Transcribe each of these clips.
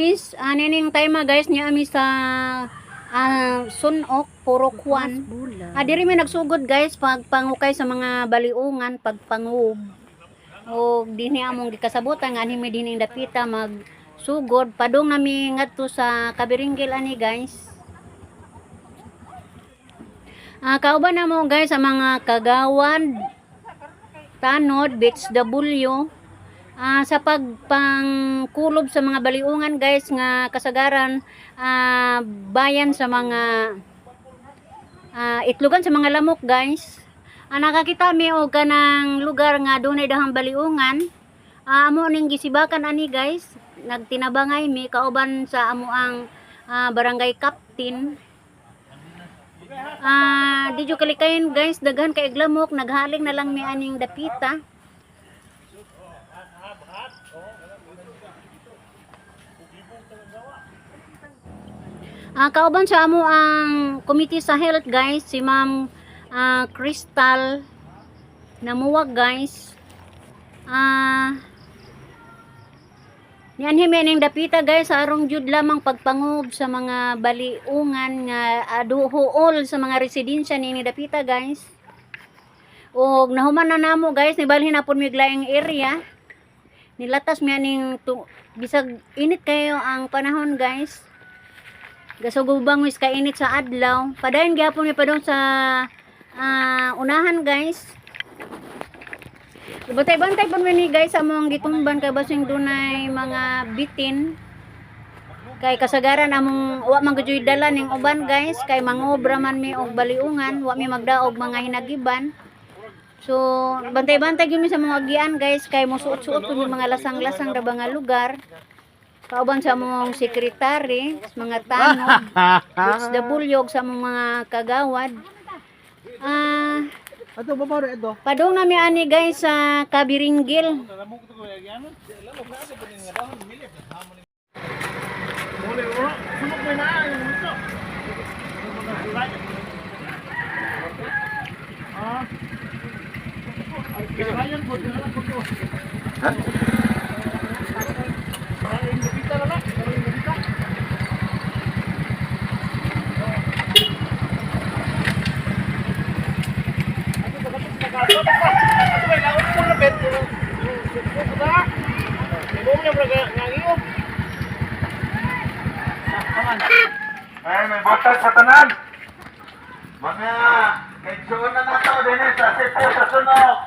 guys, nining time guys niya ami sa Sunok, Purokwan. Diri may nagsugod guys pag pangukay sa mga baliungan, pag pangub. O dinhi among gikasabutan nga ani may dining dapita magsugod padung nami ngadto sa Kabiringgil ani guys. Kauban na mo guys sa mga kagawad, tanod, BHW. Sa pagpangkulob sa mga baliungan guys nga kasagaran bayan sa mga itlogan sa mga lamok guys. Nakakita mi og kanang lugar nga dunay dahang baliungan. Amo ning gisibakan ani guys, nagtinabangay mi kauban sa amo ang barangay captain. Di jo kalikayin guys, daghan kay lamok, naghaling na lang mi aning dapita. Kauban sa amo ang committee sa health guys, si Ma'am Crystal Namuwag guys. Nianhi mi ning dapita guys arong jud lamang pagpangob sa mga baliungan nga aduhool sa mga residensya ni dapita guys. Og nahuman na namo guys, nibalhin na pud mi glaing area. Nilatas mi aning bisag init kayo ang panahon guys. Gasugubang wis ka init sa adlaw. Padayon gyapon mi padung sa unahan guys. Bantay-bantay pun ni guys among gitumban kay basing dunay mga bitin. Kay kasagaran among wa man gyud dala ning uban guys, kay mangobra man mi og baliungan, wa mi magdaog mga hinagiban. So bantay-bantay gyud mi sa mga agian guys, kay mosuot-suot pud mga lasang-lasang ra ba nga lugar. Kauban sa among sekretary, mga tanod, BHW sa among mga kagawad. Ato babaw ra ito. Padung nami ani guys sa Kabiringgil. Ay, may botag sa tanan. Mga kaigsuon na nato din sa sitio sa Sunok.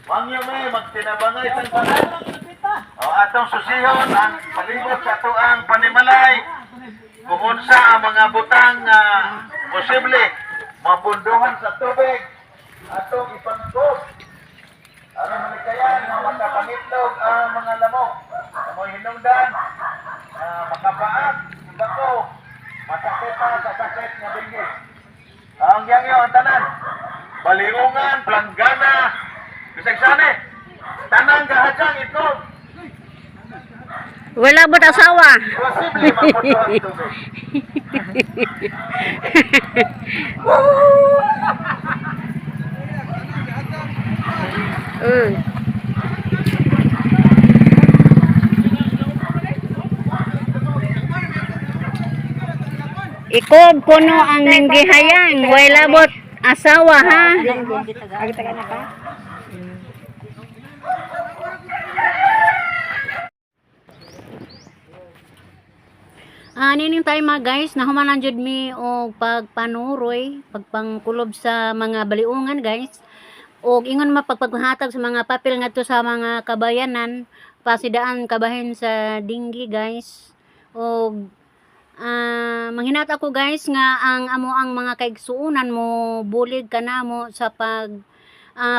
Mangyo may magtinabangay sa tanan. Atong susihon ang palibot sa ato ang panimalay. Kung unsa ang mga butang posible mabunduhan sa tubig. Atong ipangkog. Aron malikayan nga makapangitlog ang mga lamok. Amoy hinungdan, makapaat, bako, masakit pa sa sakit nga binggis. Ang yangyo ang tanan, baliungan, planggana, bisag sani, tanang gahadyang itlog. Wala bot asawa. Posible mabunduhan sa tubig. Ikob kuno ang ninggihayang, way labot asawa ha. Nining time guys, nahumanan jud mi og pagpanuroy, pagpangkulob sa mga baliungan guys. Og ingon mapagpaghatag sa mga papel ngadto sa mga kabayanan, pasidaan kabahin sa dinggi guys. Og manghinat ako guys nga ang amo ang mga kaigsuunan mo bulig kanamo sa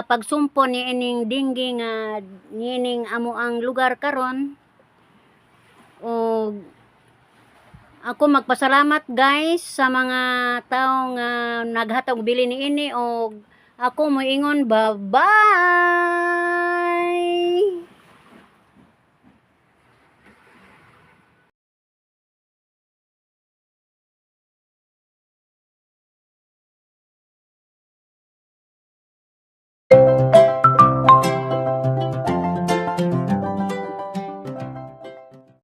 pagsumpo ni ining dinggi nga nining amo ang lugar karon. Og ako magpasalamat guys sa mga tao nga naghatag bili ni ini og ako moingon bye-bye.